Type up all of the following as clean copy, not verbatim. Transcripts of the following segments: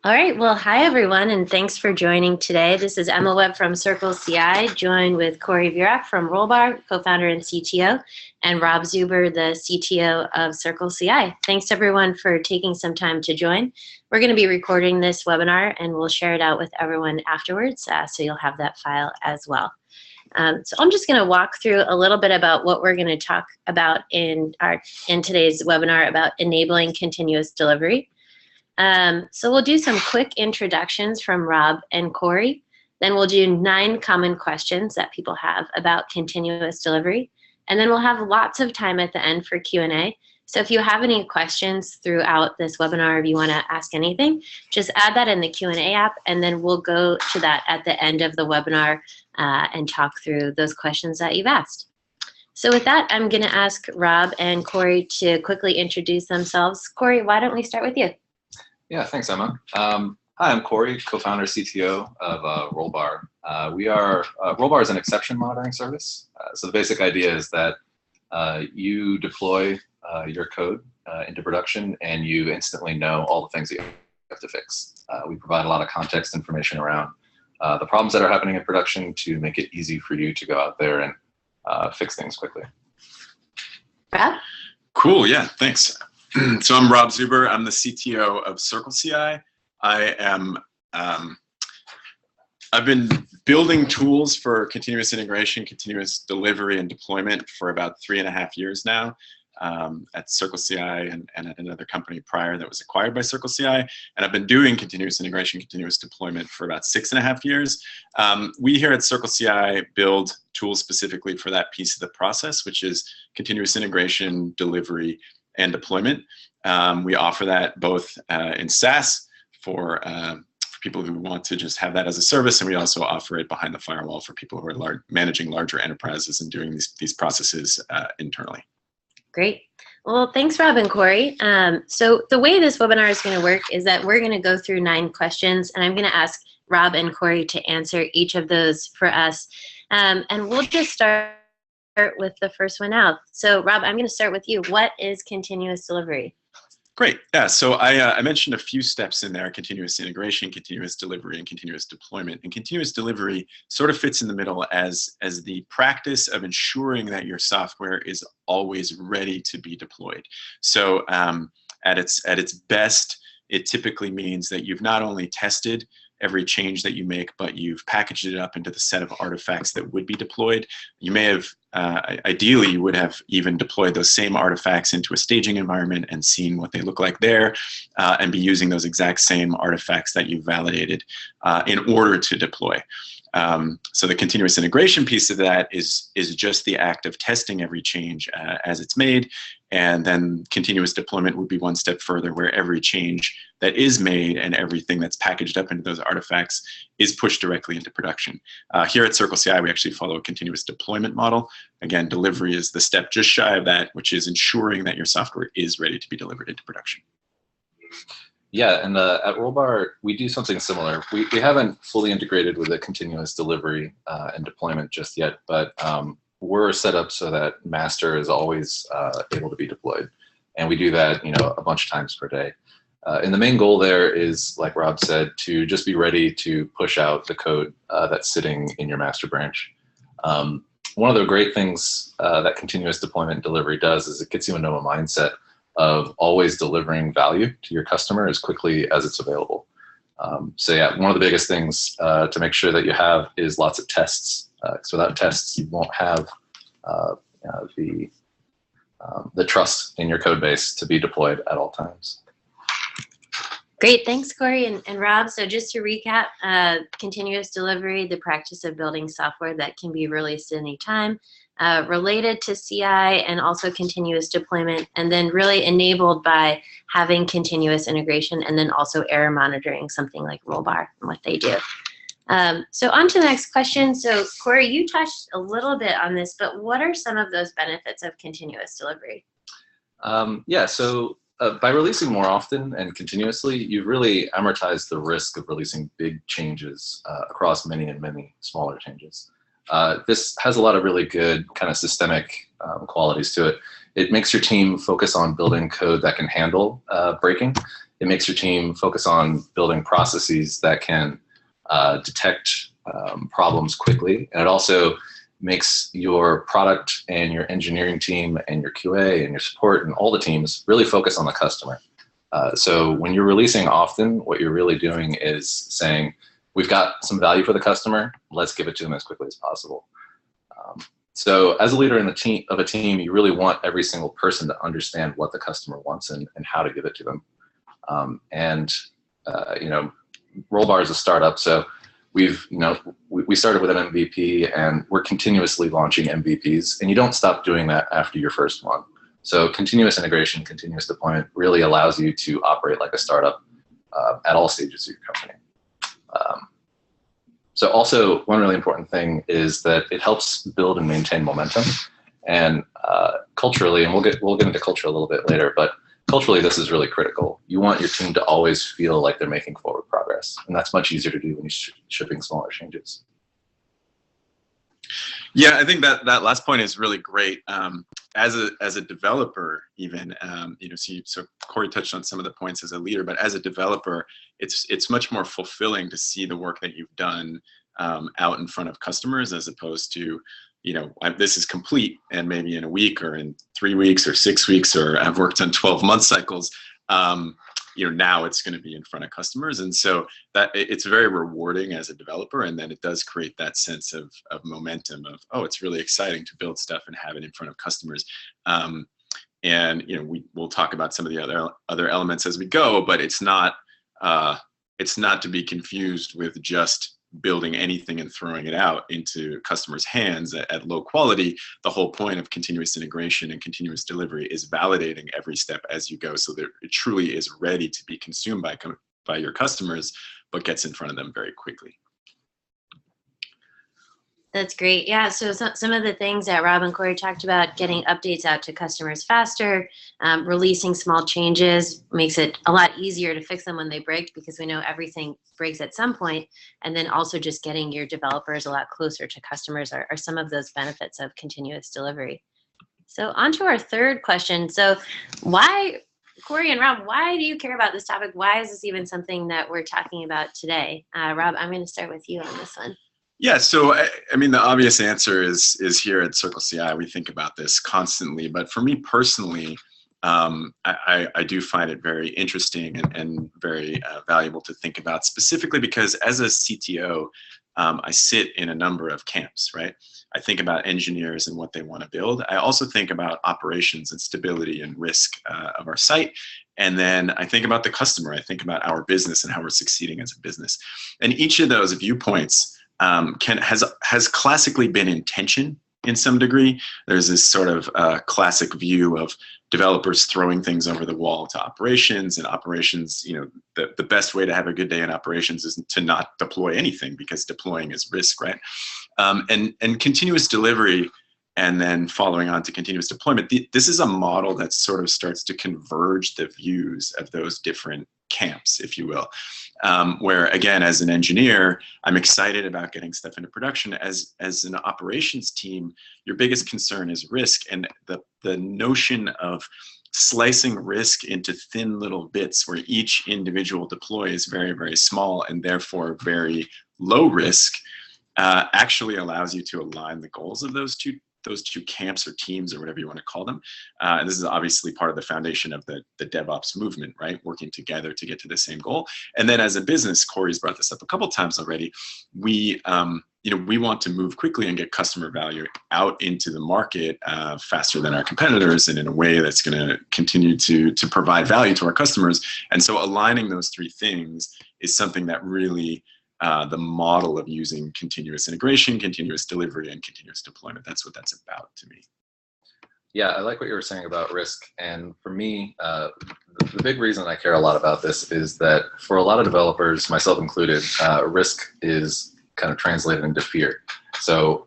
All right, well, hi everyone, and thanks for joining today. This is Emma Webb from CircleCI, joined with Cory Virok from Rollbar, co-founder and CTO, and Rob Zuber, the CTO of CircleCI. Thanks everyone for taking some time to join. We're going to be recording this webinar, and we'll share it out with everyone afterwards, so you'll have that file as well. So I'm just going to walk through a little bit about what we're going to talk about in today's webinar about enabling continuous delivery. So we'll do some quick introductions from Rob and Cory. Then we'll do 9 common questions that people have about continuous delivery. And then we'll have lots of time at the end for Q&A. So if you have any questions throughout this webinar, if you want to ask anything, just add that in the Q&A app, and then we'll go to that at the end of the webinar and talk through those questions that you've asked. So with that, I'm going to ask Rob and Cory to quickly introduce themselves. Cory, why don't we start with you? Yeah, thanks, Emma. Hi, I'm Cory, co-founder, CTO of Rollbar. Rollbar is an exception monitoring service. So the basic idea is that you deploy your code into production, and you instantly know all the things that you have to fix. We provide a lot of context information around the problems that are happening in production to make it easy for you to go out there and fix things quickly. Rob? Cool, yeah, thanks. So I'm Rob Zuber. I'm the CTO of CircleCI. I've been building tools for continuous integration, continuous delivery, and deployment for about 3.5 years now at CircleCI and at another company prior that was acquired by CircleCI. And I've been doing continuous integration, continuous deployment for about 6.5 years. We here at CircleCI build tools specifically for that piece of the process, which is continuous integration, delivery, and deployment. We offer that both in SaaS for people who want to just have that as a service, and we also offer it behind the firewall for people who are managing larger enterprises and doing these processes internally. Great. Well, thanks, Rob and Cory. So the way this webinar is going to work is that we're going to go through 9 questions, and I'm going to ask Rob and Cory to answer each of those for us. And we'll just start with the first one out. So Rob, I'm going to start with you. What is continuous delivery? Great. Yeah. So I mentioned a few steps in there: continuous integration, continuous delivery, and continuous deployment. And continuous delivery sort of fits in the middle as the practice of ensuring that your software is always ready to be deployed. So at its best, it typically means that you've not only tested every change that you make, but you've packaged it up into the set of artifacts that would be deployed. You may have, ideally, you would have even deployed those same artifacts into a staging environment and seen what they look like there, and be using those exact same artifacts that you validated in order to deploy. So the continuous integration piece of that is just the act of testing every change as it's made, and then continuous deployment would be one step further, where every change that is made and everything that's packaged up into those artifacts is pushed directly into production. Here at CircleCI, we actually follow a continuous deployment model. Again, delivery is the step just shy of that, which is ensuring that your software is ready to be delivered into production. Yeah, and at Rollbar, we do something similar. We haven't fully integrated with the continuous delivery and deployment just yet, but we're set up so that master is always able to be deployed. And we do that, a bunch of times per day. And the main goal there is, like Rob said, to just be ready to push out the code that's sitting in your master branch. One of the great things that continuous deployment and delivery does is it gets you into a mindset of always delivering value to your customer as quickly as it's available. So yeah, one of the biggest things to make sure that you have is lots of tests. So without tests, you won't have the trust in your code base to be deployed at all times. Great, thanks, Cory and Rob. So just to recap, continuous delivery, the practice of building software that can be released at any time, related to CI and also continuous deployment, and then really enabled by having continuous integration and then also error monitoring, something like Rollbar and what they do. So on to the next question. So Cory, you touched a little bit on this, but what are some of those benefits of continuous delivery? Yeah, so by releasing more often and continuously, you've really amortized the risk of releasing big changes across many and many smaller changes. This has a lot of really good kind of systemic qualities to it. It makes your team focus on building code that can handle breaking, It makes your team focus on building processes that can detect problems quickly. And it also makes your product and your engineering team and your QA and your support and all the teams really focus on the customer. So when you're releasing often, what you're really doing is saying, we've got some value for the customer, let's give it to them as quickly as possible. So as a leader in the team of a team, you really want every single person to understand what the customer wants and how to give it to them. You know, Rollbar is a startup, so we started with an MVP, and we're continuously launching MVPs, and you don't stop doing that after your first one. So continuous integration, continuous deployment really allows you to operate like a startup at all stages of your company. So also, one really important thing is that it helps build and maintain momentum. And culturally, and we'll get into culture a little bit later, but culturally, this is really critical. You want your team to always feel like they're making forward progress, and that's much easier to do when you're shipping smaller changes. Yeah, I think that last point is really great. As a developer, even you know, so Cory touched on some of the points as a leader, but as a developer, it's much more fulfilling to see the work that you've done out in front of customers, as opposed to, you know, this is complete, and maybe in a week or in 3 weeks or 6 weeks, or I've worked on 12-month cycles. You know, now it's going to be in front of customers, and so that it's very rewarding as a developer, and then it does create that sense of momentum of, oh, it's really exciting to build stuff and have it in front of customers. And you know, we'll talk about some of the other elements as we go, but it's not to be confused with just building anything and throwing it out into customers' hands at low quality. The whole point of continuous integration and continuous delivery is validating every step as you go, so that it truly is ready to be consumed by your customers, but gets in front of them very quickly. That's great. Yeah, so some of the things that Rob and Cory talked about, getting updates out to customers faster, releasing small changes makes it a lot easier to fix them when they break, because we know everything breaks at some point. And then also just getting your developers a lot closer to customers are some of those benefits of continuous delivery. So on to our third question. So why, Cory and Rob, why do you care about this topic? Why is this even something that we're talking about today? Rob, I'm going to start with you on this one. Yeah, so I mean, the obvious answer is here at CircleCI, we think about this constantly. But for me personally, I do find it very interesting and very valuable to think about, specifically because as a CTO, I sit in a number of camps, right? I think about engineers and what they want to build. I also think about operations and stability and risk of our site. And then I think about the customer. I think about our business and how we're succeeding as a business. And each of those viewpoints has classically been in tension in some degree. There's this sort of classic view of developers throwing things over the wall to operations, and operations, you know, the best way to have a good day in operations is to not deploy anything, because deploying is risk, right? And continuous delivery, and then following on to continuous deployment, this is a model that sort of starts to converge the views of those different camps, if you will. Where again, as an engineer, I'm excited about getting stuff into production. As an operations team, your biggest concern is risk, and the notion of slicing risk into thin little bits where each individual deploy is very, very small and therefore very low risk, actually allows you to align the goals of those two camps or teams or whatever you want to call them. And this is obviously part of the foundation of the DevOps movement, right? Working together to get to the same goal. And then as a business, Cory's brought this up a couple of times already, we want to move quickly and get customer value out into the market faster than our competitors, and in a way that's going to continue to provide value to our customers. And so aligning those three things is something that really the model of using continuous integration, continuous delivery, and continuous deployment. That's what that's about to me. Yeah, I like what you were saying about risk. And for me, the big reason I care a lot about this is that for a lot of developers, myself included, risk is kind of translated into fear. So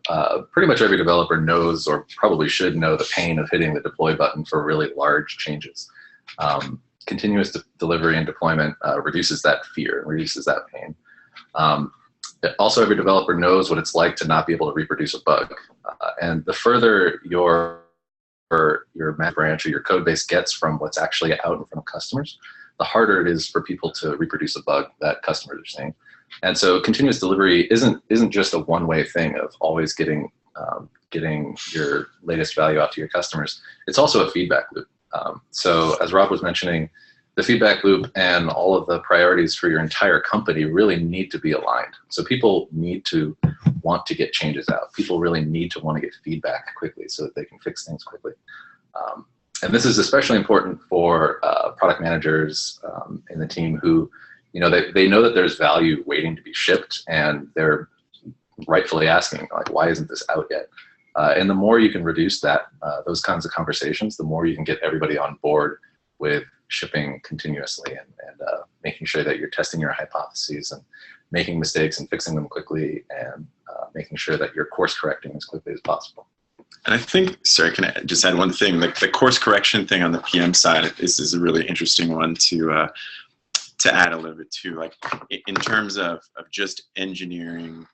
pretty much every developer knows, or probably should know, the pain of hitting the deploy button for really large changes. Continuous delivery and deployment reduces that fear, reduces that pain. Also, every developer knows what it's like to not be able to reproduce a bug. And the further your branch or your code base gets from what's actually out in front of customers, the harder it is for people to reproduce a bug that customers are seeing. And so continuous delivery isn't just a one-way thing of always getting your latest value out to your customers. It's also a feedback loop. So as Rob was mentioning, the feedback loop and all of the priorities for your entire company really need to be aligned. So people need to want to get changes out. People really need to want to get feedback quickly so that they can fix things quickly. And this is especially important for product managers in the team who, they know that there's value waiting to be shipped, and they're rightfully asking, like, why isn't this out yet? And the more you can reduce that, those kinds of conversations, the more you can get everybody on board with shipping continuously and making sure that you're testing your hypotheses and making mistakes and fixing them quickly, and making sure that you're course correcting as quickly as possible. And I think, sorry, can I just add one thing? Like the course correction thing on the PM side is a really interesting one to add a little bit to, like in terms of just engineering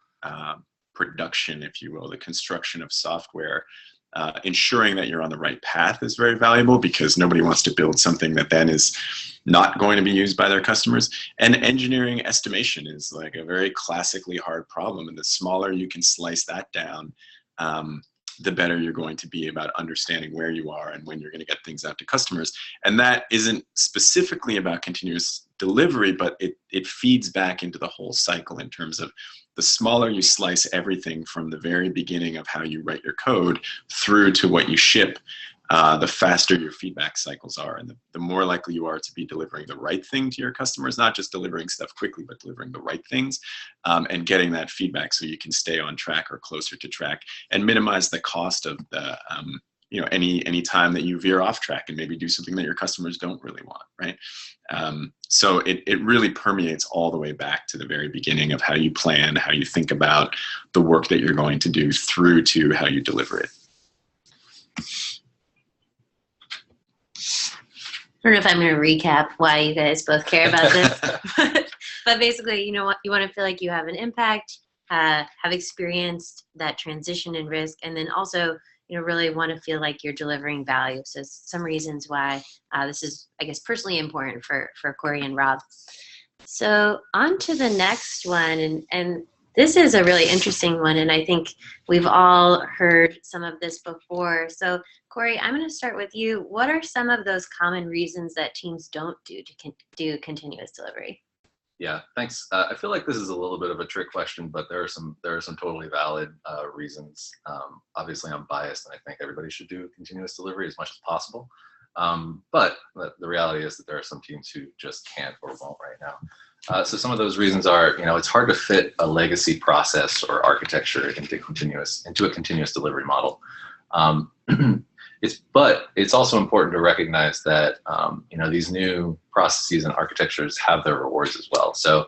production, if you will, the construction of software. Ensuring that you're on the right path is very valuable, because nobody wants to build something that then is not going to be used by their customers. And engineering estimation is like a very classically hard problem. And the smaller you can slice that down, the better you're going to be about understanding where you are and when you're going to get things out to customers. And that isn't specifically about continuous delivery, but it feeds back into the whole cycle in terms of the smaller you slice everything from the very beginning of how you write your code through to what you ship, the faster your feedback cycles are, and the more likely you are to be delivering the right thing to your customers, not just delivering stuff quickly, but delivering the right things, and getting that feedback so you can stay on track or closer to track, and minimize the cost of the any time that you veer off track and maybe do something that your customers don't really want, right? So it really permeates all the way back to the very beginning of how you plan, how you think about the work that you're going to do, through to how you deliver it. I don't know if I'm going to recap why you guys both care about this, but basically, you want to feel like you have an impact, have experienced that transition and risk, and then also, really want to feel like you're delivering value. So some reasons why this is, I guess, personally important for Cory and Rob. So on to the next one, and this is a really interesting one, and I think we've all heard some of this before. So Cory, I'm going to start with you. What are some of those common reasons that teams don't do continuous delivery? Yeah, thanks. I feel like this is a little bit of a trick question, but there are some totally valid reasons. Obviously, I'm biased, and I think everybody should do continuous delivery as much as possible. But the reality is that there are some teams who just can't or won't right now. So some of those reasons are, it's hard to fit a legacy process or architecture into a continuous delivery model. But it's also important to recognize that these new processes and architectures have their rewards as well. So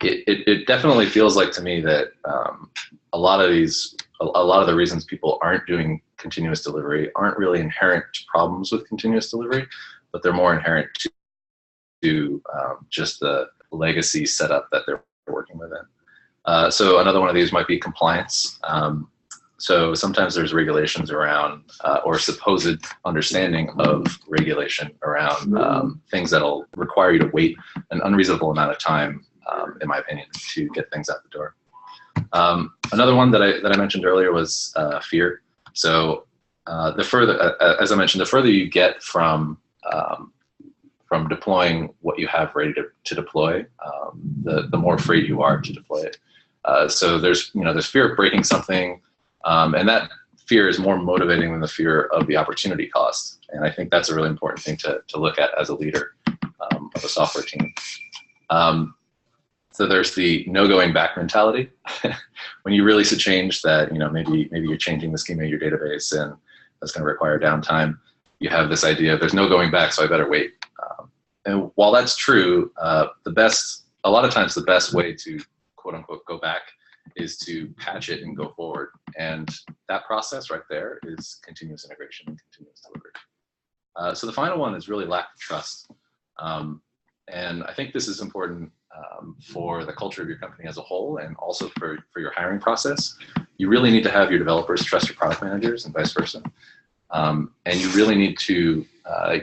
it definitely feels like to me that a lot of the reasons people aren't doing continuous delivery aren't really inherent to problems with continuous delivery, but they're more inherent to just the legacy setup that they're working within. So another one of these might be compliance. So sometimes there's regulations around, or supposed understanding of regulation around things that'll require you to wait an unreasonable amount of time, in my opinion, to get things out the door. Another one that I mentioned earlier was fear. So as I mentioned, the further you get from deploying what you have ready to deploy, the more afraid you are to deploy it. So there's fear of breaking something. And that fear is more motivating than the fear of the opportunity cost. And I think that's a really important thing to look at as a leader of a software team. So there's the no going back mentality. When you release a change that, maybe you're changing the schema of your database and that's going to require downtime, you have this idea of there's no going back, so I better wait. And while that's true, a lot of times the best way to quote unquote go back is to patch it and go forward. And that process right there is continuous integration and continuous delivery. So the final one is really lack of trust. And I think this is important for the culture of your company as a whole, and also for your hiring process. You really need to have your developers trust your product managers and vice versa. And you really need to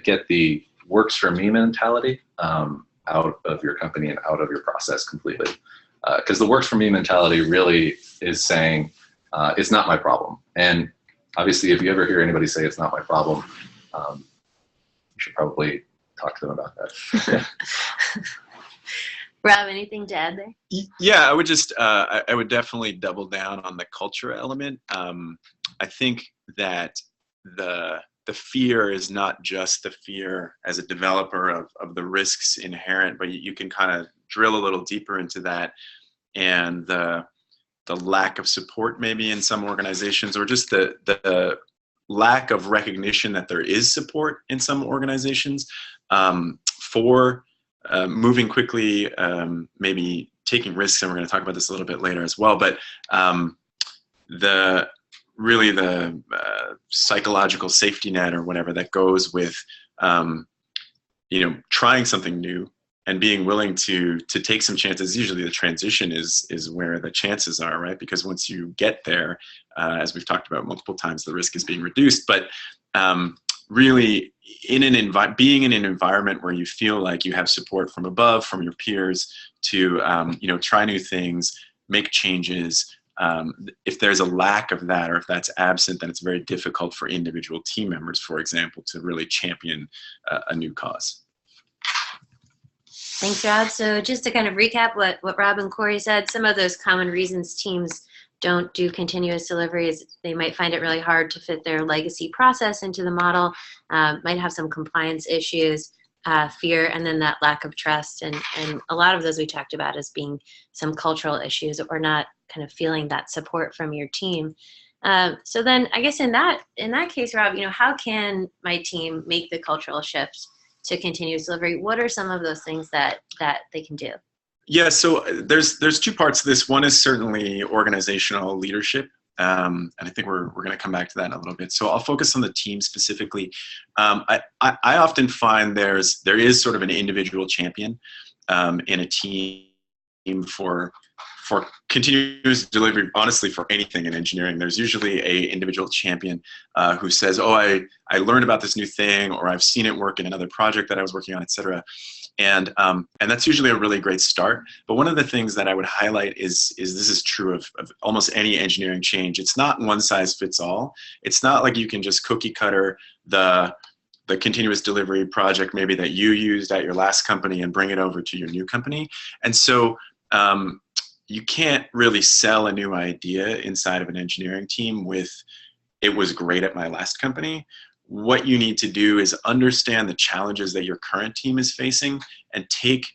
get the works for me mentality out of your company and out of your process completely. Because the works for me mentality really is saying, it's not my problem. And obviously, if you ever hear anybody say it's not my problem, you should probably talk to them about that. Rob, anything to add there? Yeah, I would just, I would definitely double down on the culture element. I think that the fear is not just the fear as a developer of the risks inherent, but you can kind of drill a little deeper into that, and the lack of support maybe in some organizations, or just the lack of recognition that there is support in some organizations for moving quickly, maybe taking risks, and we're going to talk about this a little bit later as well. But the psychological safety net or whatever that goes with trying something new and being willing to take some chances. Usually the transition is where the chances are, right? Because once you get there, as we've talked about multiple times, the risk is being reduced. But really, being in an environment where you feel like you have support from above, from your peers, to try new things, make changes. If there's a lack of that, or if that's absent, then it's very difficult for individual team members, for example, to really champion a new cause. Thanks, Rob. So just to kind of recap what Rob and Cory said, some of those common reasons teams don't do continuous delivery is they might find it really hard to fit their legacy process into the model, might have some compliance issues, fear, and then that lack of trust. And a lot of those we talked about as being some cultural issues or not kind of feeling that support from your team. So then I guess in that case, Rob, how can my team make the cultural shift to continuous delivery? What are some of those things that they can do? Yeah, so there's two parts to this. One is certainly organizational leadership, and I think we're going to come back to that in a little bit. So I'll focus on the team specifically. I often find there is sort of an individual champion in a team for continuous delivery. Honestly, for anything in engineering, there's usually a individual champion who says, "Oh, I learned about this new thing," or "I've seen it work in another project that I was working on," etc. And that's usually a really great start. But one of the things that I would highlight is this is true of almost any engineering change. It's not one size fits all. It's not like you can just cookie cutter the continuous delivery project maybe that you used at your last company and bring it over to your new company. And so you can't really sell a new idea inside of an engineering team with, "It was great at my last company." What you need to do is understand the challenges that your current team is facing and take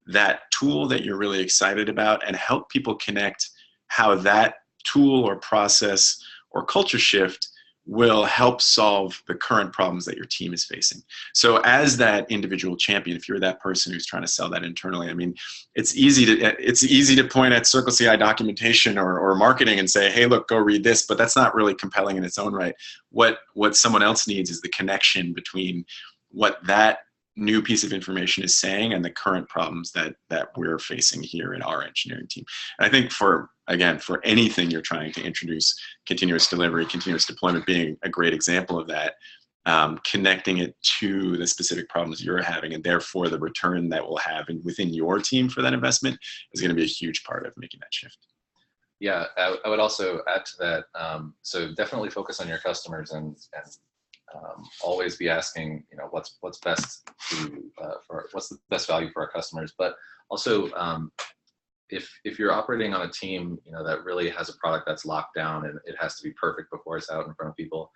that tool that you're really excited about and help people connect how that tool or process or culture shift will help solve the current problems that your team is facing. So as that individual champion, if you're that person who's trying to sell that internally, I mean, it's easy to point at CircleCI documentation or marketing and say, "Hey, look, go read this," but that's not really compelling in its own right. What someone else needs is the connection between what that new piece of information is saying and the current problems that we're facing here in our engineering team. And I think for anything you're trying to introduce, continuous delivery, continuous deployment being a great example of that, connecting it to the specific problems you're having, and therefore the return that we'll have within your team for that investment is going to be a huge part of making that shift. Yeah, I would also add to that. So definitely focus on your customers and always be asking, what's best what's the best value for our customers. But also, if you're operating on a team, that really has a product that's locked down and it has to be perfect before it's out in front of people,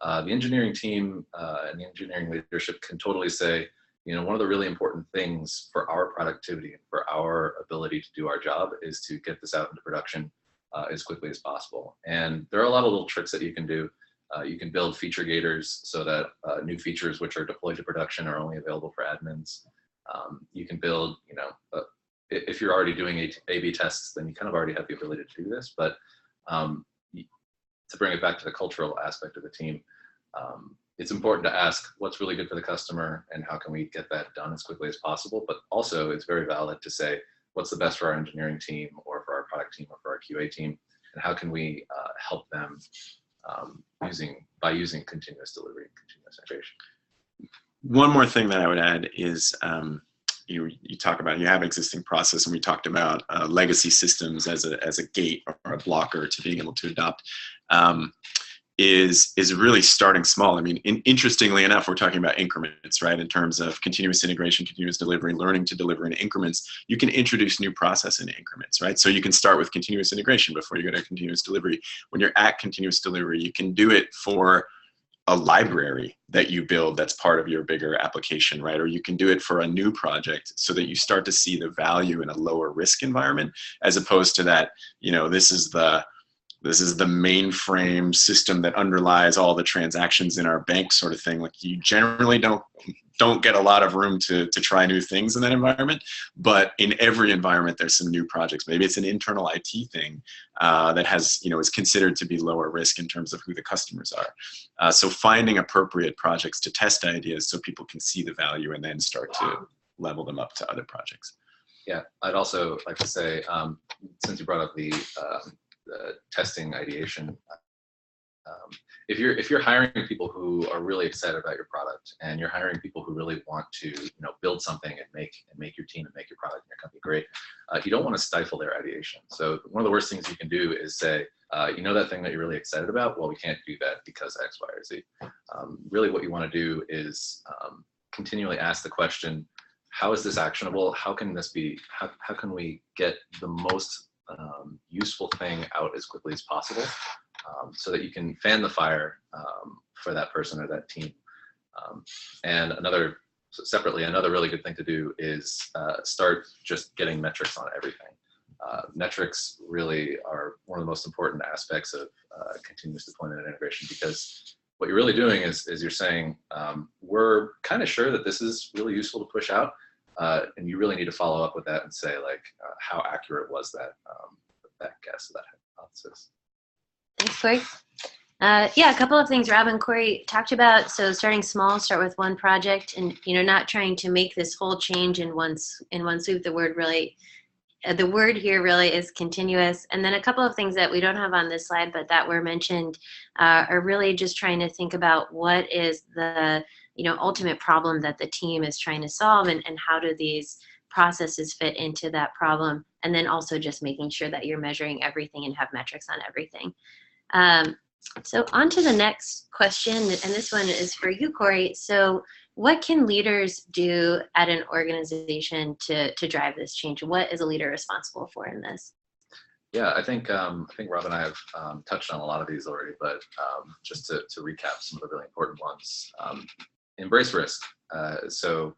the engineering team and the engineering leadership can totally say, one of the really important things for our productivity and for our ability to do our job is to get this out into production as quickly as possible. And there are a lot of little tricks that you can do. You can build feature gators so that new features which are deployed to production are only available for admins. You can build, if you're already doing A/B tests, then you kind of already have the ability to do this. But to bring it back to the cultural aspect of the team, it's important to ask what's really good for the customer and how can we get that done as quickly as possible. But also, it's very valid to say what's the best for our engineering team or for our product team or for our QA team, and how can we help them by using continuous delivery and continuous integration. One more thing that I would add is you talk about, you have existing process, and we talked about legacy systems as a gate or a blocker to being able to adopt. Is really starting small. I mean, interestingly enough, we're talking about increments, right? In terms of continuous integration, continuous delivery, learning to deliver in increments. You can introduce new process in increments, right? So you can start with continuous integration before you go to continuous delivery. When you're at continuous delivery, you can do it for a library that you build that's part of your bigger application, right? Or you can do it for a new project so that you start to see the value in a lower risk environment, as opposed to that, this is the mainframe system that underlies all the transactions in our bank sort of thing. Like, you generally don't get a lot of room to try new things in that environment, but in every environment there's some new projects. Maybe it's an internal IT thing that has, is considered to be lower risk in terms of who the customers are. So finding appropriate projects to test ideas so people can see the value and then start to level them up to other projects. Yeah, I'd also like to say, since you brought up the testing ideation, if you're hiring people who are really excited about your product, and you're hiring people who really want to build something and make your team and make your product and your company great, you don't want to stifle their ideation. So one of the worst things you can do is say, that thing that you're really excited about, well, we can't do that because X, Y, or Z. Really what you want to do is continually ask the question, how is this actionable? How can this be, how can we get the most useful thing out as quickly as possible, so that you can fan the fire for that person or that team. And separately, another really good thing to do is start just getting metrics on everything. Metrics really are one of the most important aspects of continuous deployment and integration, because what you're really doing is you're saying, we're kind of sure that this is really useful to push out, and you really need to follow up with that and say, like, how accurate was that guess, that hypothesis. Thanks, Cory. Yeah, a couple of things Rob and Cory talked about. So starting small, start with one project, and not trying to make this whole change in one swoop. The word here really is continuous. And then a couple of things that we don't have on this slide, but that were mentioned, are really just trying to think about what is the ultimate problem that the team is trying to solve, and how do these processes fit into that problem, and then also just making sure that you're measuring everything and have metrics on everything. So on to the next question, and this one is for you, Cory. So what can leaders do at an organization to drive this change? What is a leader responsible for in this? Yeah, I think Rob and I have touched on a lot of these already, but just to recap some of the really important ones. Embrace risk. So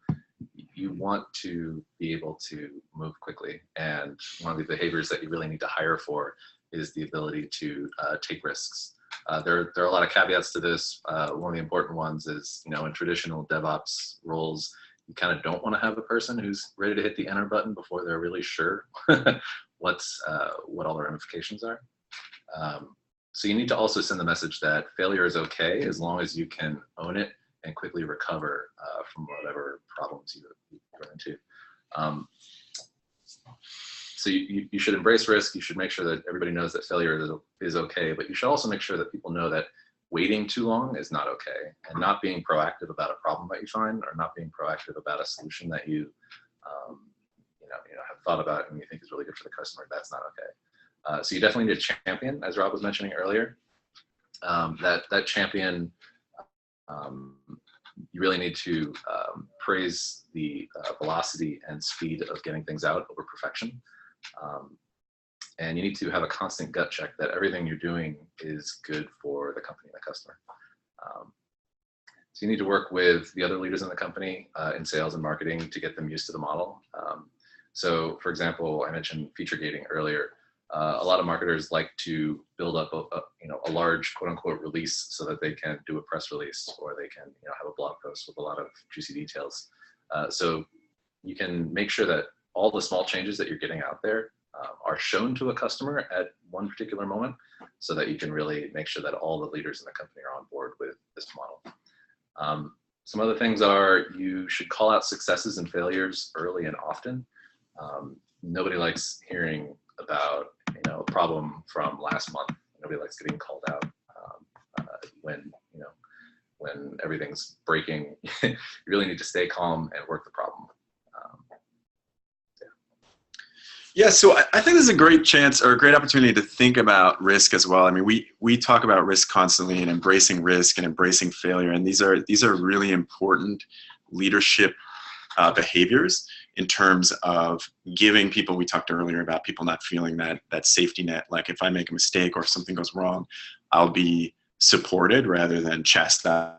you want to be able to move quickly, and one of the behaviors that you really need to hire for is the ability to take risks. There are a lot of caveats to this. One of the important ones is, in traditional DevOps roles, you kind of don't want to have a person who's ready to hit the enter button before they're really sure what all the ramifications are. So you need to also send the message that failure is okay as long as you can own it and quickly recover from whatever problems you run into. So you should embrace risk. You should make sure that everybody knows that failure is okay, but you should also make sure that people know that waiting too long is not okay, and not being proactive about a problem that you find, or not being proactive about a solution that you have thought about and you think is really good for the customer, that's not okay. So you definitely need a champion, as Rob was mentioning earlier. That champion, you really need to praise the velocity and speed of getting things out over perfection. And you need to have a constant gut check that everything you're doing is good for the company and the customer. So you need to work with the other leaders in the company in sales and marketing to get them used to the model. So for example, I mentioned feature gating earlier. A lot of marketers like to build up a large quote unquote release so that they can do a press release, or they can have a blog post with a lot of juicy details. So you can make sure that all the small changes that you're getting out there are shown to a customer at one particular moment, so that you can really make sure that all the leaders in the company are on board with this model. Some other things are, you should call out successes and failures early and often. Nobody likes hearing about a problem from last month. Nobody likes getting called out when when everything's breaking, you really need to stay calm and work the problem. Yeah, so I think this is a great chance or a great opportunity to think about risk as well. I mean, we talk about risk constantly and embracing risk and embracing failure, and these are really important leadership behaviors in terms of giving people. We talked earlier about people not feeling that safety net. Like if I make a mistake or if something goes wrong, I'll be supported rather than chastised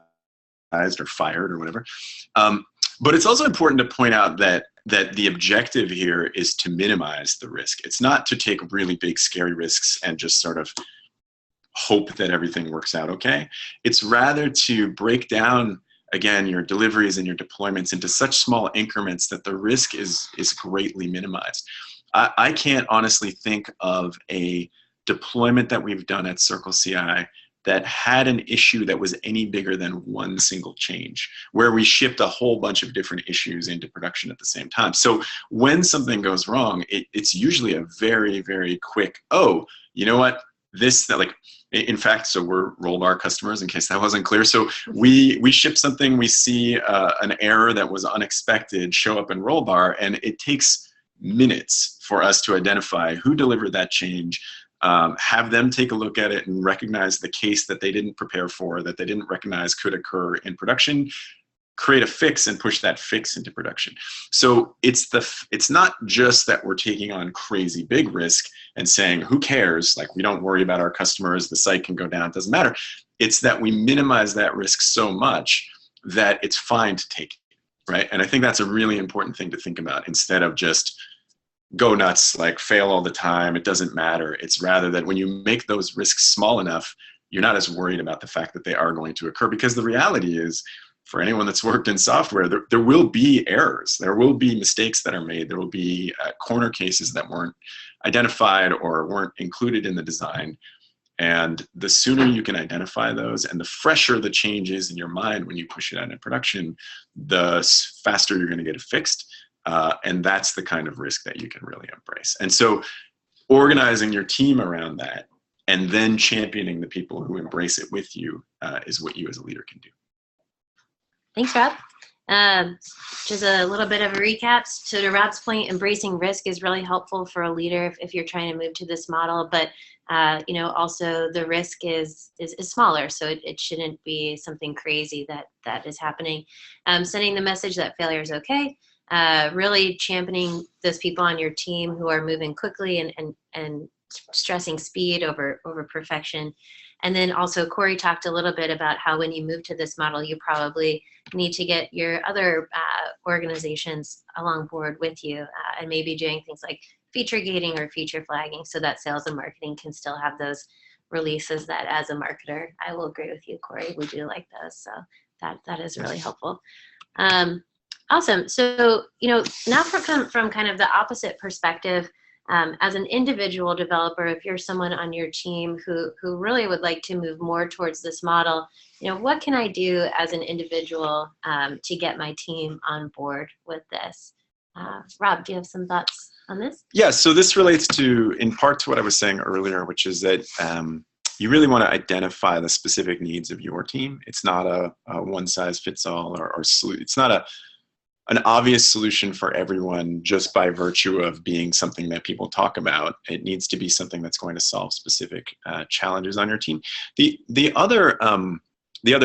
or fired or whatever. But it's also important to point out that the objective here is to minimize the risk. It's not to take really big, scary risks and just sort of hope that everything works out okay. It's rather to break down, again, your deliveries and your deployments into such small increments that the risk is greatly minimized. I can't honestly think of a deployment that we've done at CircleCI that had an issue that was any bigger than one single change, where we shipped a whole bunch of different issues into production at the same time. So when something goes wrong, it's usually a very, very quick, oh, you know what, in fact, so we're Rollbar customers, in case that wasn't clear. So we ship something, we see an error that was unexpected show up in Rollbar, and it takes minutes for us to identify who delivered that change, have them take a look at it and recognize the case that they didn't prepare for, that they didn't recognize could occur in production, create a fix and push that fix into production. So it's not just that we're taking on crazy big risk and saying, who cares? Like, we don't worry about our customers, the site can go down, it doesn't matter. It's that we minimize that risk so much that it's fine to take it, right? And I think that's a really important thing to think about, instead of just go nuts, like fail all the time, it doesn't matter. It's rather that when you make those risks small enough, you're not as worried about the fact that they are going to occur. Because the reality is, for anyone that's worked in software, there will be errors, there will be mistakes that are made, there will be corner cases that weren't identified or weren't included in the design. And the sooner you can identify those, and the fresher the change is in your mind when you push it out in production, the faster you're going to get it fixed. And that's the kind of risk that you can really embrace. And so organizing your team around that and then championing the people who embrace it with you is what you as a leader can do. Thanks, Rob. Just a little bit of a recap. So to Rob's point, embracing risk is really helpful for a leader if you're trying to move to this model. But also the risk is smaller, so it shouldn't be something crazy that is happening. Sending the message that failure is okay. Really championing those people on your team who are moving quickly and stressing speed over perfection. And then also Cory talked a little bit about how when you move to this model, you probably need to get your other organizations along board with you and maybe doing things like feature gating or feature flagging so that sales and marketing can still have those releases that, as a marketer, I will agree with you, Cory, we do like those. So that is really helpful. Awesome. So, now from kind of the opposite perspective, as an individual developer, if you're someone on your team who really would like to move more towards this model, what can I do as an individual to get my team on board with this? Rob, do you have some thoughts on this? Yeah, so this relates in part to what I was saying earlier, which is that you really want to identify the specific needs of your team. It's not a one-size-fits-all or it's not an obvious solution for everyone just by virtue of being something that people talk about. It needs to be something that's going to solve specific challenges on your team. The other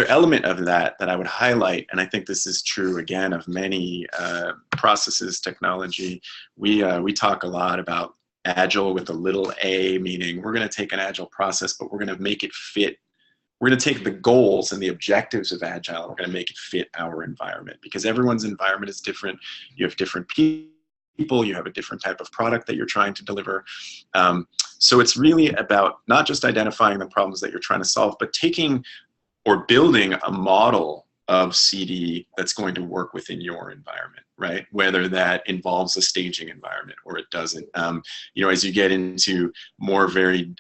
element of that I would highlight, and I think this is true again of many processes, technology, we talk a lot about agile with a little a, meaning we're going to take an agile process, but we're going to make it fit. We're going to take the goals and the objectives of Agile, and we're going to make it fit our environment, because everyone's environment is different. You have different people, you have a different type of product that you're trying to deliver. So it's really about not just identifying the problems that you're trying to solve, but taking or building a model of CD that's going to work within your environment, right? Whether that involves a staging environment or it doesn't. As you get into more varied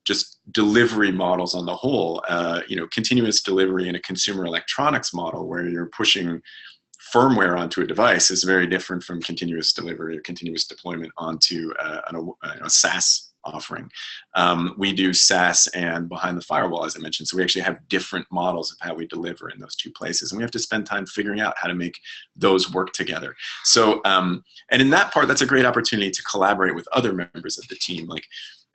just delivery models on the whole, continuous delivery in a consumer electronics model where you're pushing firmware onto a device is very different from continuous delivery or continuous deployment onto a SaaS offering. We do SaaS and behind the firewall, as I mentioned. So we actually have different models of how we deliver in those two places. And we have to spend time figuring out how to make those work together. So, and in that part, that's a great opportunity to collaborate with other members of the team. Like,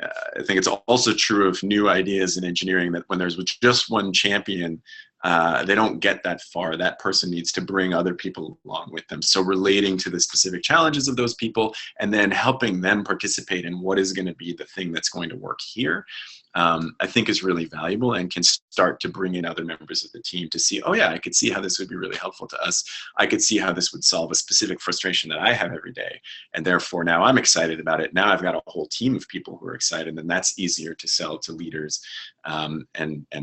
I think it's also true of new ideas in engineering that when there's just one champion, they don't get that far. That person needs to bring other people along with them. So relating to the specific challenges of those people and then helping them participate in what is going to be the thing that's going to work here, I think is really valuable and can start to bring in other members of the team to see, oh yeah, I could see how this would be really helpful to us. I could see how this would solve a specific frustration that I have every day. And therefore now I'm excited about it. Now I've got a whole team of people who are excited, and that's easier to sell to leaders and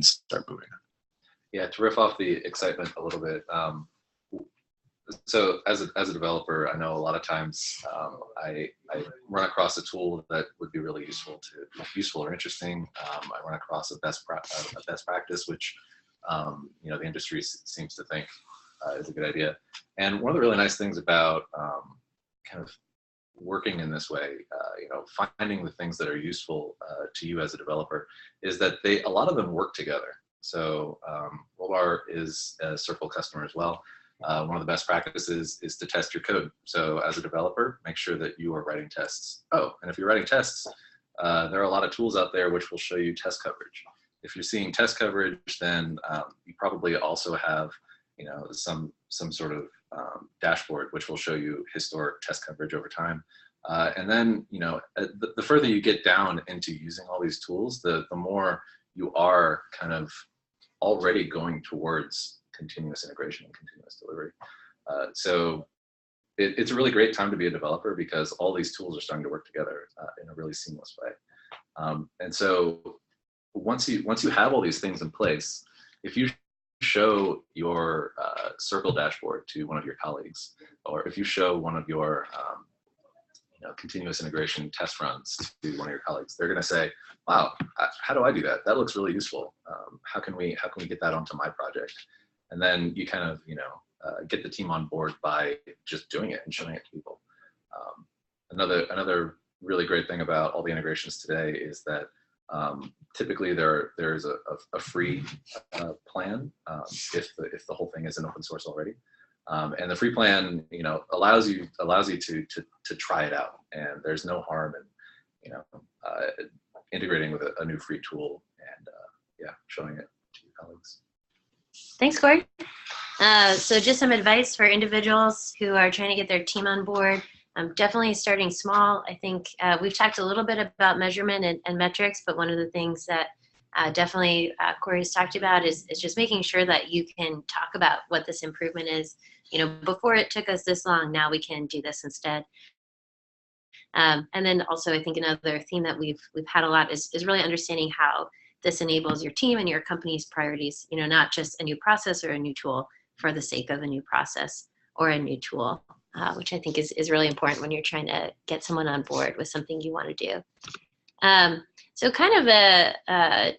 start moving on. Yeah, to riff off the excitement a little bit. So as a developer, I know a lot of times I run across a tool that would be really useful or interesting. I run across a best practice, which the industry seems to think is a good idea. And one of the really nice things about kind of working in this way, finding the things that are useful to you as a developer, is that a lot of them work together. So Rollbar is a Circle customer as well. One of the best practices is to test your code. So as a developer, make sure that you are writing tests. Oh, and if you're writing tests, there are a lot of tools out there which will show you test coverage. If you're seeing test coverage, then you probably also have, some sort of dashboard which will show you historic test coverage over time. And then, the further you get down into using all these tools, the more you are kind of already going towards continuous integration and continuous delivery. So it's a really great time to be a developer because all these tools are starting to work together in a really seamless way. And so once you have all these things in place, if you show your Circle dashboard to one of your colleagues, or if you show one of your continuous integration test runs to one of your colleagues, they're going to say, wow, how do I do that? That looks really useful. How can we get that onto my project? And then you kind of, get the team on board by just doing it and showing it to people. Another really great thing about all the integrations today is that typically there's a free plan if the whole thing isn't open source already. And the free plan, allows you to try it out, and there's no harm in, integrating with a new free tool and showing it to your colleagues. Thanks, Cory. So just some advice for individuals who are trying to get their team on board. Definitely starting small. I think we've talked a little bit about measurement and metrics, but one of the things that definitely Cory's talked about is just making sure that you can talk about what this improvement is. Before it took us this long, now we can do this instead. And then also, I think another theme that we've had a lot is really understanding how this enables your team and your company's priorities. Not just a new process or a new tool for the sake of a new process or a new tool, which I think is really important when you're trying to get someone on board with something you want to do. So kind of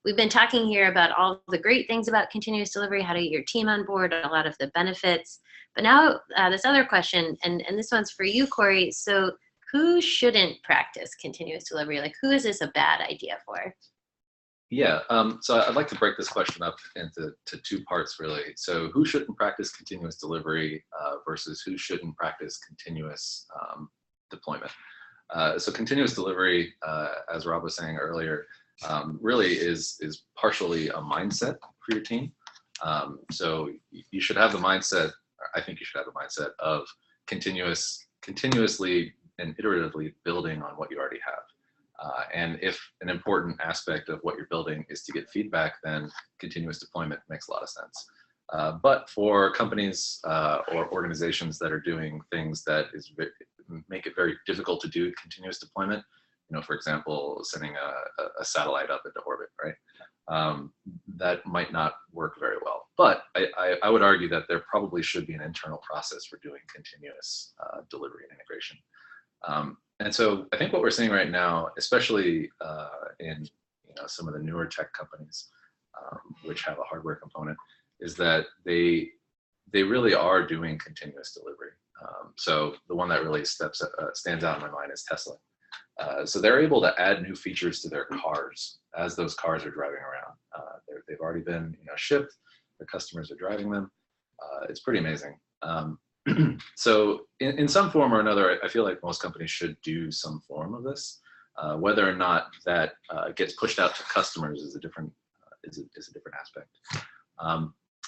we've been talking here about all the great things about continuous delivery, how to get your team on board, a lot of the benefits. But now this other question, and this one's for you, Cory. So who shouldn't practice continuous delivery? Like, who is this a bad idea for? Yeah, so I'd like to break this question up into two parts, really. So who shouldn't practice continuous delivery versus who shouldn't practice continuous deployment? So continuous delivery, as Rob was saying earlier, really is partially a mindset for your team. So you should have the mindset, I think you should have the mindset of continuously and iteratively building on what you already have. And if an important aspect of what you're building is to get feedback, then continuous deployment makes a lot of sense. But for companies or organizations that are doing things that make it very difficult to do continuous deployment, for example, sending a satellite up into orbit, right? That might not work very well. But I would argue that there probably should be an internal process for doing continuous delivery and integration. And so I think what we're seeing right now, especially in some of the newer tech companies, which have a hardware component, is that they really are doing continuous delivery. So the one that really stands out in my mind is Tesla. So they're able to add new features to their cars as those cars are driving around. They've already been shipped. Their customers are driving them. It's pretty amazing. So in some form or another, I feel like most companies should do some form of this. Whether or not that gets pushed out to customers is a different aspect.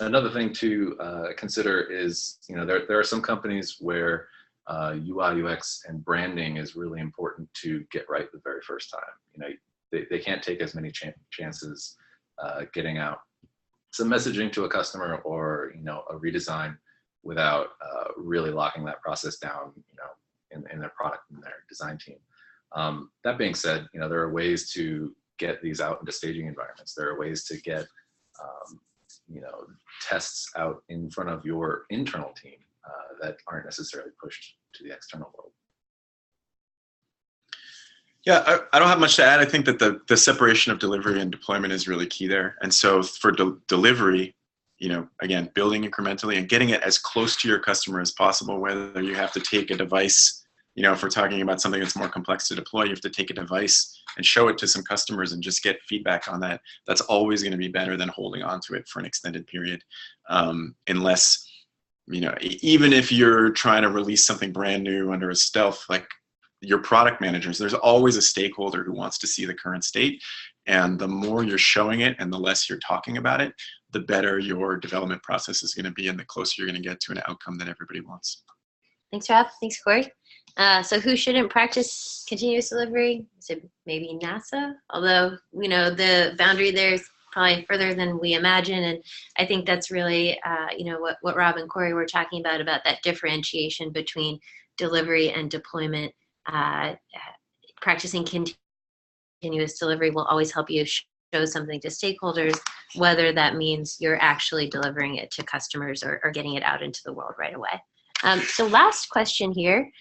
Another thing to consider is, there are some companies where UI, UX, and branding is really important to get right the very first time. They can't take as many chances getting out some messaging to a customer or a redesign without really locking that process down, in their product and their design team. That being said, there are ways to get these out into staging environments. There are ways to get tests out in front of your internal team that aren't necessarily pushed to the external world. Yeah, I don't have much to add. I think that the separation of delivery and deployment is really key there. And so for delivery, again, building incrementally and getting it as close to your customer as possible, whether you have to take a device, if we're talking about something that's more complex to deploy, you have to take a device and show it to some customers and just get feedback on that. That's always going to be better than holding on to it for an extended period. Unless, even if you're trying to release something brand new under a stealth, like your product managers, there's always a stakeholder who wants to see the current state. And the more you're showing it and the less you're talking about it, the better your development process is going to be and the closer you're going to get to an outcome that everybody wants. Thanks, Rob. Thanks, Cory. So who shouldn't practice continuous delivery? Is it maybe NASA? Although, the boundary there is probably further than we imagine. And I think that's really, what Rob and Cory were talking about that differentiation between delivery and deployment. Practicing continuous delivery will always help you show something to stakeholders, whether that means you're actually delivering it to customers or getting it out into the world right away. So last question here.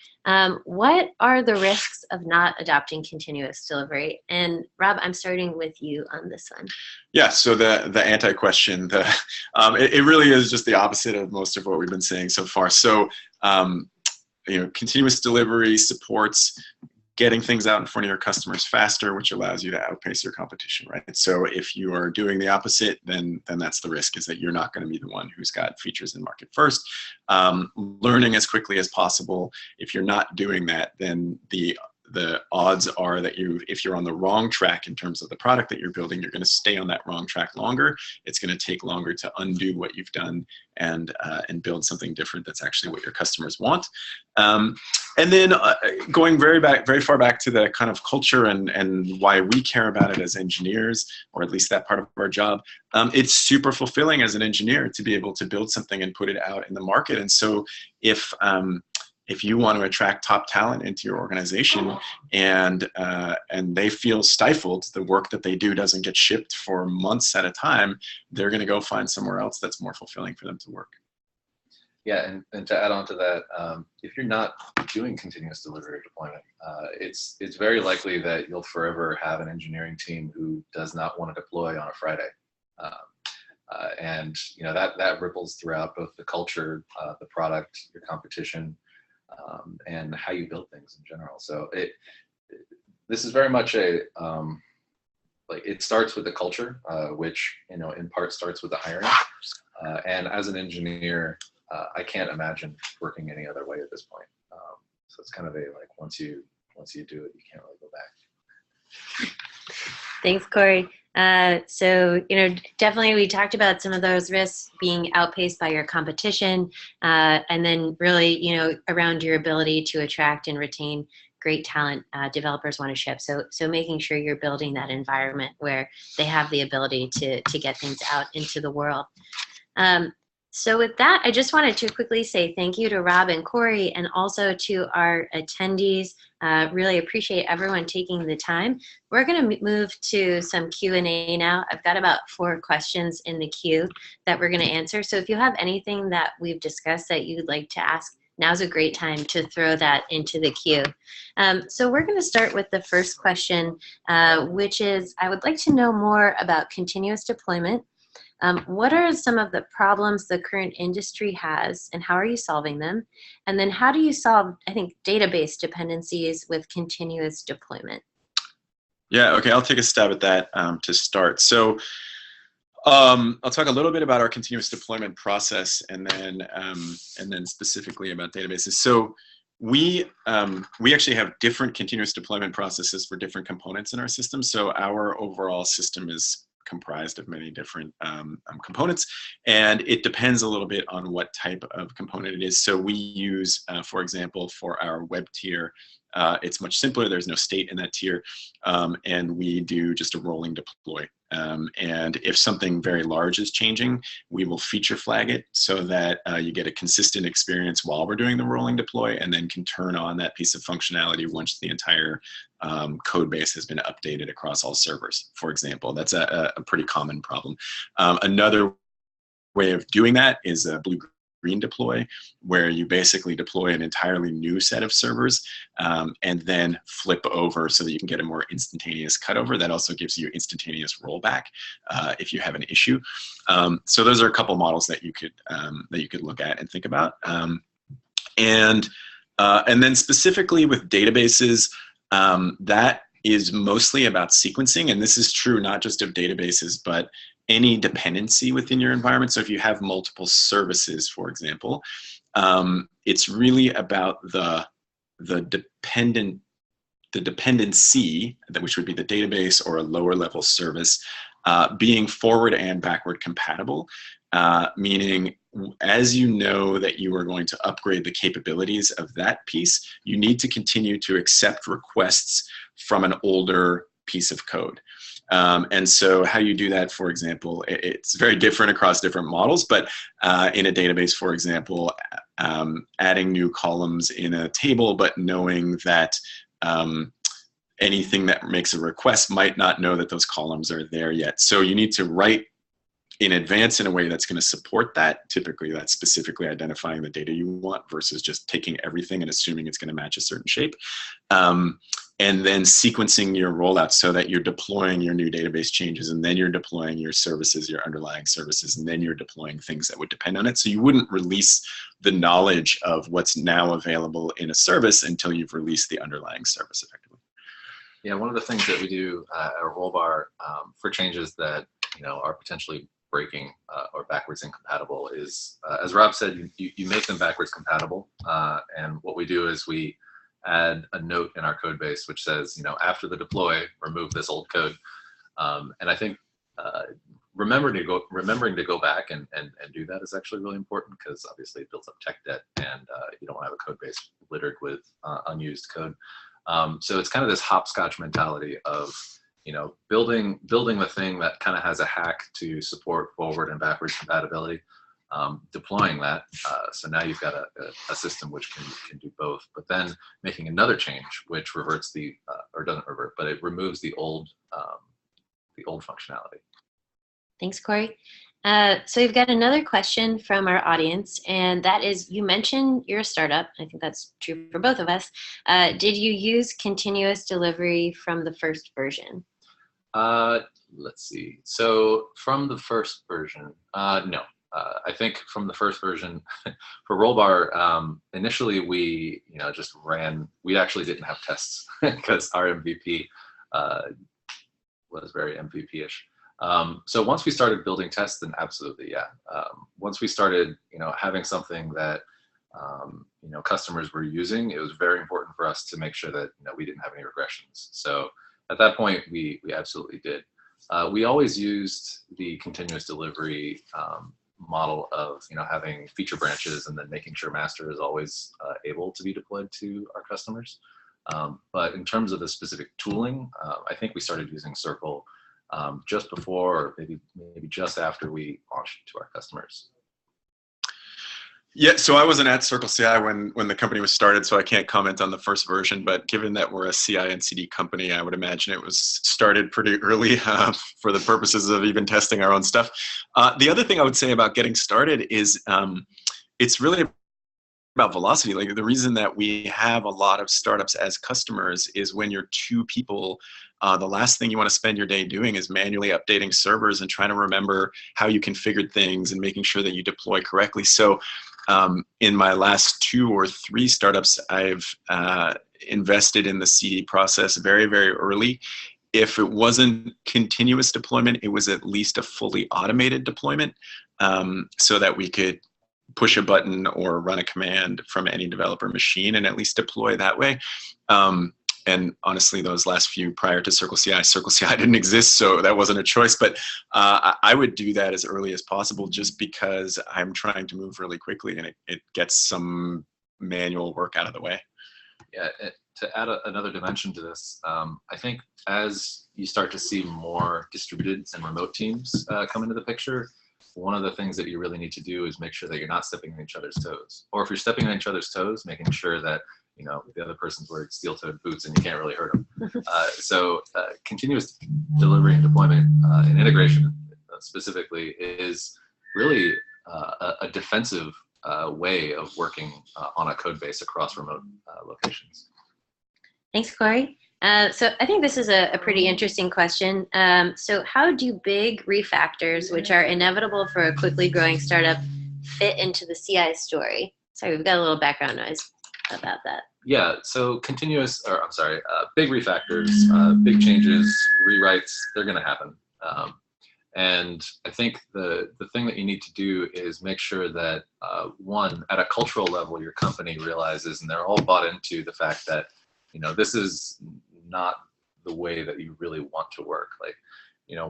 What are the risks of not adopting continuous delivery? And Rob, I'm starting with you on this one. Yeah, so the anti-question, it really is just the opposite of most of what we've been saying so far. So, continuous delivery supports getting things out in front of your customers faster, which allows you to outpace your competition, right? So if you are doing the opposite, then that's the risk, is that you're not going to be the one who's got features in market first. Learning as quickly as possible. If you're not doing that, then the odds are that if you're on the wrong track in terms of the product that you're building, you're going to stay on that wrong track longer. It's going to take longer to undo what you've done and build something different that's actually what your customers want. And then going very far back to the kind of culture and why we care about it as engineers, or at least that part of our job, it's super fulfilling as an engineer to be able to build something and put it out in the market. And so if you want to attract top talent into your organization and they feel stifled, the work that they do doesn't get shipped for months at a time, they're going to go find somewhere else that's more fulfilling for them to work. Yeah, and to add on to that, if you're not doing continuous delivery deployment, it's very likely that you'll forever have an engineering team who does not want to deploy on a Friday. And that ripples throughout both the culture, the product, your competition, and how you build things in general. So this is very much it starts with the culture, which in part starts with the hiring. And as an engineer, I can't imagine working any other way at this point. So it's kind of once you do it, you can't really go back. Thanks, Cory. So, definitely we talked about some of those risks being outpaced by your competition, and then really, around your ability to attract and retain great talent developers want to ship. So making sure you're building that environment where they have the ability to get things out into the world. So with that, I just wanted to quickly say thank you to Rob and Cory, and also to our attendees. Really appreciate everyone taking the time. We're going to move to some Q&A now. I've got about 4 questions in the queue that we're going to answer. So if you have anything that we've discussed that you'd like to ask, now's a great time to throw that into the queue. So we're going to start with the first question, which is, I would like to know more about continuous deployment. What are some of the problems the current industry has, and how are you solving them? And then how do you solve, I think, database dependencies with continuous deployment? Yeah, okay, I'll take a stab at that to start. So I'll talk a little bit about our continuous deployment process, and then specifically about databases. So we actually have different continuous deployment processes for different components in our system. So our overall system is comprised of many different components, and it depends a little bit on what type of component it is. So we use, for example, for our web tier, it's much simpler. There's no state in that tier, and we do just a rolling deploy. And if something very large is changing, we will feature flag it so that you get a consistent experience while we're doing the rolling deploy, and then can turn on that piece of functionality once the entire code base has been updated across all servers, for example. That's a pretty common problem. Another way of doing that is a blue-green deploy, where you basically deploy an entirely new set of servers and then flip over so that you can get a more instantaneous cutover. That also gives you instantaneous rollback if you have an issue. So those are a couple models that you could look at and think about. And then specifically with databases, that is mostly about sequencing, and this is true not just of databases, but any dependency within your environment. So if you have multiple services, for example, it's really about the dependency, which would be the database or a lower level service, being forward and backward compatible, meaning as you know that you are going to upgrade the capabilities of that piece, you need to continue to accept requests from an older piece of code. And so how you do that, for example, it's very different across different models, but in a database, for example, adding new columns in a table, but knowing that anything that makes a request might not know that those columns are there yet. So you need to write in advance in a way that's going to support that. Typically, that's specifically identifying the data you want versus just taking everything and assuming it's going to match a certain shape. And then sequencing your rollout so that you're deploying your new database changes, and then you're deploying your services, your underlying services, and then you're deploying things that would depend on it. So you wouldn't release the knowledge of what's now available in a service until you've released the underlying service effectively. Yeah, one of the things that we do at Rollbar for changes that are potentially breaking or backwards incompatible is, as Rob said, you make them backwards compatible. And what we do is we add a note in our code base which says, after the deploy, remove this old code. And I think remembering to go back and do that is actually really important, because obviously it builds up tech debt, and you don't want to have a code base littered with unused code. So it's kind of this hopscotch mentality of building the thing that kind of has a hack to support forward and backwards compatibility, deploying that. So now you've got a system which can do both, but then making another change which reverts or doesn't revert, but it removes the old functionality. Thanks, Cory. So we've got another question from our audience, and that is, you mentioned you're a startup. I think that's true for both of us. Did you use continuous delivery from the first version? Let's see. So from the first version, no. I think from the first version for Rollbar, initially we just ran. We actually didn't have tests because our MVP was very MVP-ish. So once we started building tests, then absolutely, yeah. Once we started, having something that customers were using, it was very important for us to make sure that we didn't have any regressions. So at that point, we absolutely did. We always used the continuous delivery model of having feature branches and then making sure master is always able to be deployed to our customers. But in terms of the specific tooling, I think we started using Circle just before, or maybe just after we launched to our customers. Yeah, so I wasn't at CircleCI when the company was started, so I can't comment on the first version, but given that we're a CI and CD company, I would imagine it was started pretty early for the purposes of even testing our own stuff. The other thing I would say about getting started is it's really about velocity, like the reason that we have a lot of startups as customers is when you're two people, the last thing you want to spend your day doing is manually updating servers and trying to remember how you configured things and making sure that you deploy correctly. So in my last 2 or 3 startups, I've invested in the CD process very, very early. If it wasn't continuous deployment, it was at least a fully automated deployment, so that we could push a button or run a command from any developer machine and at least deploy that way. And honestly, those last few prior to CircleCI didn't exist, so that wasn't a choice. But I would do that as early as possible just because I'm trying to move really quickly and it gets some manual work out of the way. Yeah, to add another dimension to this, I think as you start to see more distributed and remote teams come into the picture, one of the things that you really need to do is make sure that you're not stepping on each other's toes. Or if you're stepping on each other's toes, making sure that the other person's wearing steel-toed boots and you can't really hurt them. So continuous delivery and deployment and integration specifically is really a defensive way of working on a code base across remote locations. Thanks, Cory. So I think this is a pretty interesting question. So how do big refactors, which are inevitable for a quickly growing startup, fit into the CI story? Sorry, we've got a little background noise about that. Yeah, so big refactors, big changes, rewrites, they're going to happen. And I think the thing that you need to do is make sure that, one, at a cultural level, your company realizes, and they're all bought into the fact that, this is not the way that you really want to work. Like,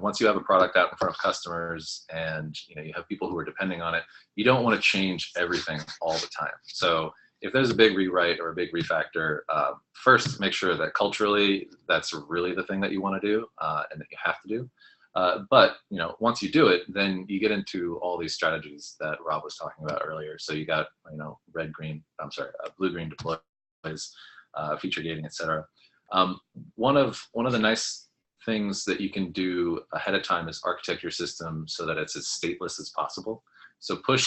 once you have a product out in front of customers and, you have people who are depending on it, you don't want to change everything all the time. So if there's a big rewrite or a big refactor, first make sure that culturally that's really the thing that you want to do and that you have to do. But once you do it, then you get into all these strategies that Rob was talking about earlier. So you got blue green deploys, feature gating, etc. One of the nice things that you can do ahead of time is architect your system so that it's as stateless as possible. So push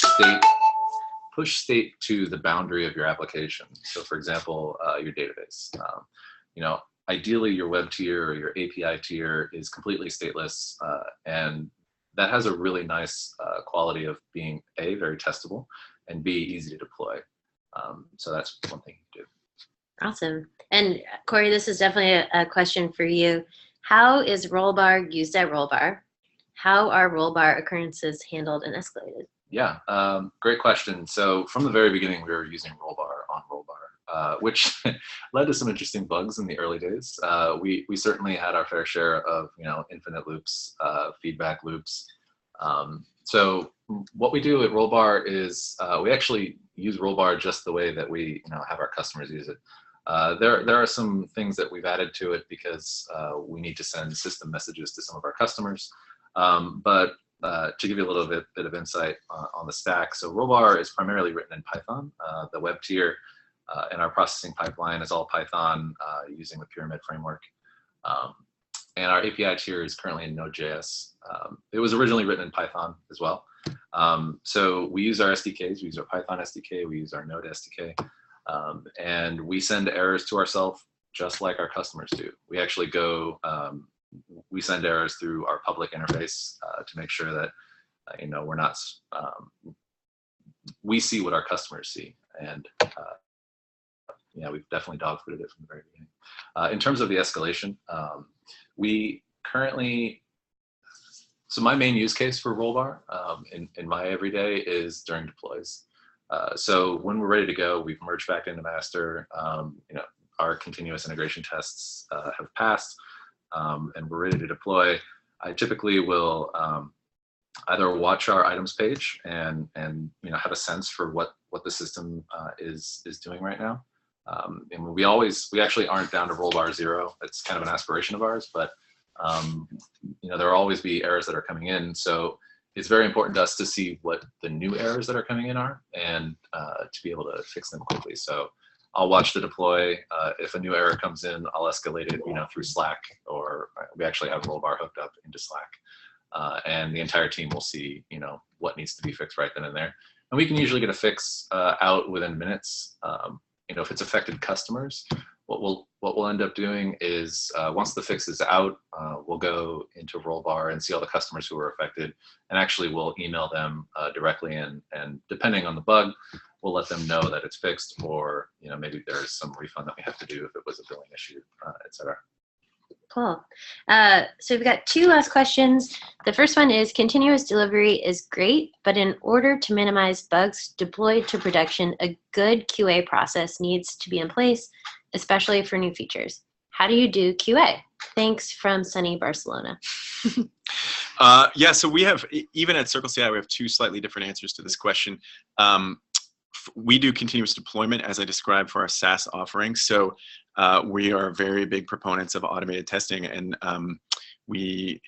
state to the boundary of your application. So for example, your database. Ideally your web tier or your API tier is completely stateless, and that has a really nice quality of being A, very testable, and B, easy to deploy. So that's one thing you can do. Awesome. And Cory, this is definitely a question for you. How is Rollbar used at Rollbar? How are Rollbar occurrences handled and escalated? Yeah, great question. So from the very beginning, we were using Rollbar on Rollbar, which led to some interesting bugs in the early days. We certainly had our fair share of infinite loops, feedback loops. So what we do at Rollbar is we actually use Rollbar just the way that we have our customers use it. There are some things that we've added to it because we need to send system messages to some of our customers. But to give you a little bit of insight on the stack, so Rollbar is primarily written in Python. The web tier and our processing pipeline is all Python using the Pyramid framework. And our API tier is currently in Node.js. It was originally written in Python as well. So we use our SDKs. We use our Python SDK. We use our Node SDK. And we send errors to ourselves just like our customers do. We actually we send errors through our public interface to make sure that we're not we see what our customers see, and we've definitely dogfooded it from the very beginning. In terms of the escalation, we currently, so my main use case for Rollbar in my everyday is during deploys. So when we're ready to go, we've merged back into master. Our continuous integration tests have passed. And we're ready to deploy. I typically will either watch our items page and have a sense for what the system is doing right now. And we actually aren't down to Rollbar 0. It's kind of an aspiration of ours, but there will always be errors that are coming in. So it's very important to us to see what the new errors that are coming in are and to be able to fix them quickly. So I'll watch the deploy. If a new error comes in, I'll escalate it, through Slack, or we actually have Rollbar hooked up into Slack, and the entire team will see, what needs to be fixed right then and there. And we can usually get a fix out within minutes. If it's affected customers, what we'll end up doing is once the fix is out, we'll go into Rollbar and see all the customers who were affected, and actually we'll email them directly, and depending on the bug, we'll let them know that it's fixed, or maybe there's some refund that we have to do if it was a billing issue, etc. Cool. So we've got two last questions. The first one is, continuous delivery is great, but in order to minimize bugs deployed to production, a good QA process needs to be in place, especially for new features. How do you do QA? Thanks, from sunny Barcelona. Yeah, so we have, even at CircleCI, we have two slightly different answers to this question. We do continuous deployment, as I described, for our SaaS offering. So we are very big proponents of automated testing, and we've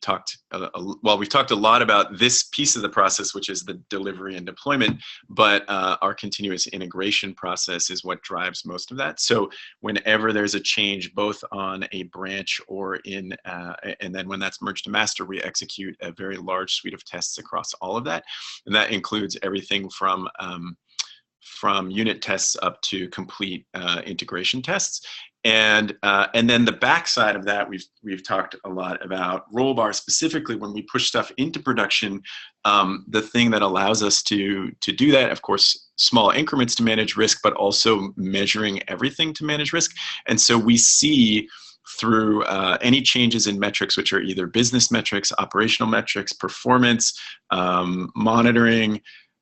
talked a lot about this piece of the process, which is the delivery and deployment, but our continuous integration process is what drives most of that. So whenever there's a change, both on a branch or and then when that's merged to master, we execute a very large suite of tests across all of that. And that includes everything from unit tests up to complete integration tests. And then the backside of that, we've talked a lot about Rollbar specifically. When we push stuff into production, the thing that allows us to do that, of course, small increments to manage risk, but also measuring everything to manage risk. And so we see through any changes in metrics, which are either business metrics, operational metrics, performance, monitoring,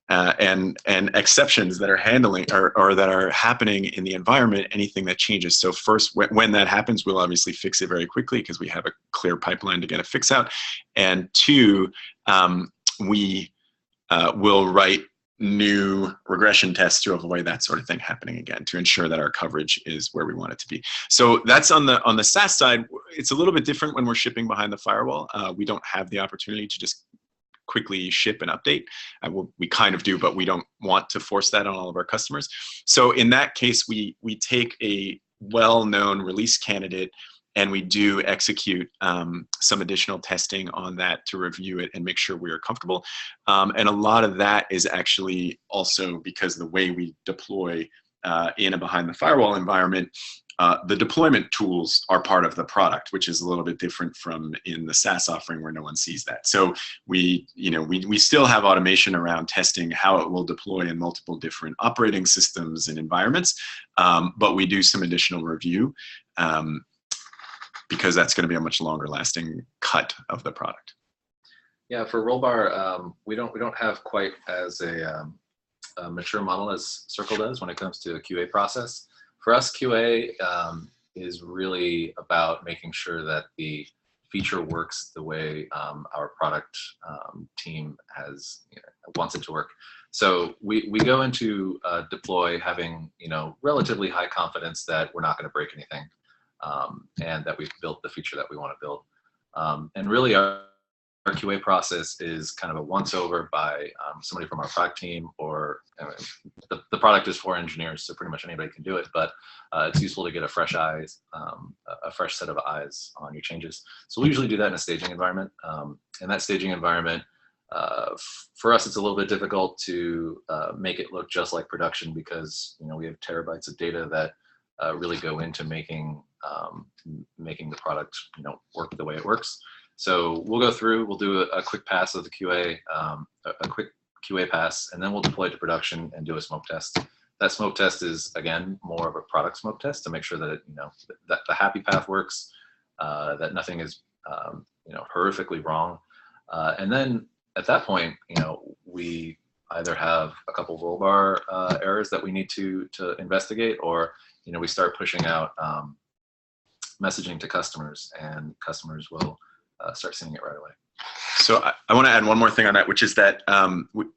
and exceptions that are handling or that are happening in the environment, anything that changes. So first, when that happens, we'll obviously fix it very quickly because we have a clear pipeline to get a fix out. And two, we will write new regression tests to avoid that sort of thing happening again, to ensure that our coverage is where we want it to be. So that's on the SaaS side. It's a little bit different when we're shipping behind the firewall. We don't have the opportunity to just quickly ship an update. We kind of do, but we don't want to force that on all of our customers. So in that case, we take a well-known release candidate and we do execute some additional testing on that to review it and make sure we are comfortable. And a lot of that is actually also because the way we deploy in a behind the firewall environment, the deployment tools are part of the product, which is a little bit different from in the SaaS offering where no one sees that. So we still have automation around testing how it will deploy in multiple different operating systems and environments, but we do some additional review because that's going to be a much longer lasting cut of the product. Yeah, for Rollbar, we don't have quite as a mature model as Circle does when it comes to a QA process. For us, QA is really about making sure that the feature works the way our product team wants it to work. So we go into deploy having relatively high confidence that we're not going to break anything, and that we've built the feature that we want to build. And really, our QA process is kind of a once over by somebody from our product team, or the product is for engineers, so pretty much anybody can do it, but it's useful to get a fresh set of eyes on your changes. So we usually do that in a staging environment. In that staging environment, for us, it's a little bit difficult to make it look just like production because we have terabytes of data that really go into making the product work the way it works. So we'll go through, we'll do a quick pass of the QA, a quick QA pass, and then we'll deploy to production and do a smoke test. That smoke test is, again, more of a product smoke test to make sure that that the happy path works, that nothing is horrifically wrong. And then at that point, we either have a couple of Rollbar errors that we need to investigate, or we start pushing out messaging to customers, and customers will start seeing it right away. So I want to add one more thing on that, which is that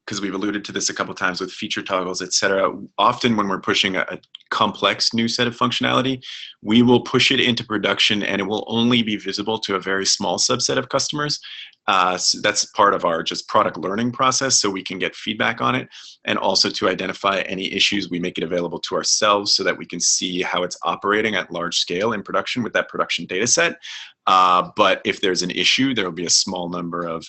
because we've alluded to this a couple of times with feature toggles, et cetera, often when we're pushing a complex new set of functionality, we will push it into production and it will only be visible to a very small subset of customers. So that's part of our just product learning process, so we can get feedback on it, and also to identify any issues, we make it available to ourselves so that we can see how it's operating at large scale in production with that production data set. But if there's an issue, there will be a small number of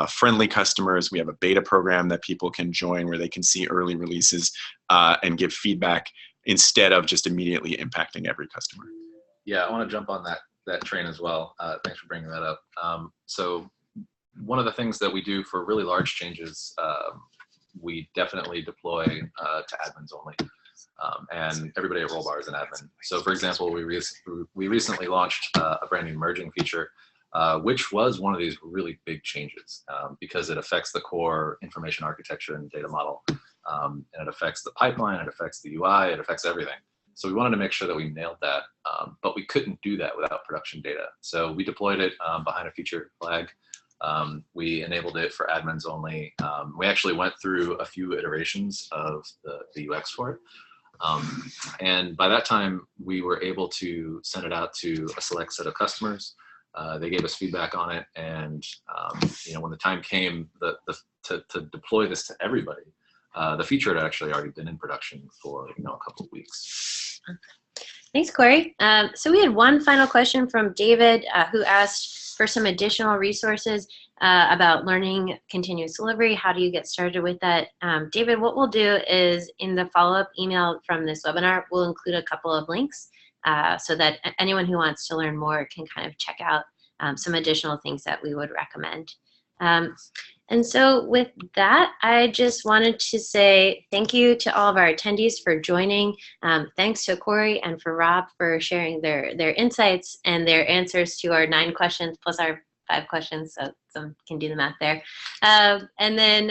friendly customers. We have a beta program that people can join where they can see early releases and give feedback instead of just immediately impacting every customer. Yeah, I want to jump on that train as well. Thanks for bringing that up. So one of the things that we do for really large changes, we definitely deploy to admins only. And everybody at Rollbar is an admin. So for example, we recently launched a brand new merging feature, which was one of these really big changes because it affects the core information architecture and data model. And it affects the pipeline, it affects the UI, it affects everything. So we wanted to make sure that we nailed that, but we couldn't do that without production data. So we deployed it behind a feature flag. We enabled it for admins only. We actually went through a few iterations of the UX for it. And by that time, we were able to send it out to a select set of customers. They gave us feedback on it, and when the time came to deploy this to everybody, the feature had actually already been in production for a couple of weeks. Thanks, Cory. So we had one final question from David, who asked for some additional resources about learning continuous delivery. How do you get started with that? David, what we'll do is in the follow-up email from this webinar, we'll include a couple of links so that anyone who wants to learn more can kind of check out some additional things that we would recommend. And so with that, I just wanted to say thank you to all of our attendees for joining. Thanks to Cory and for Rob for sharing their insights and their answers to our 9 questions plus our 5 questions, so some can do the math there. And then,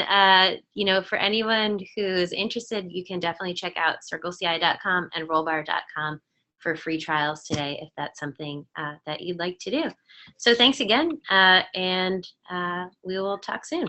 for anyone who's interested, you can definitely check out CircleCI.com and Rollbar.com for free trials today if that's something that you'd like to do. So thanks again, and we will talk soon.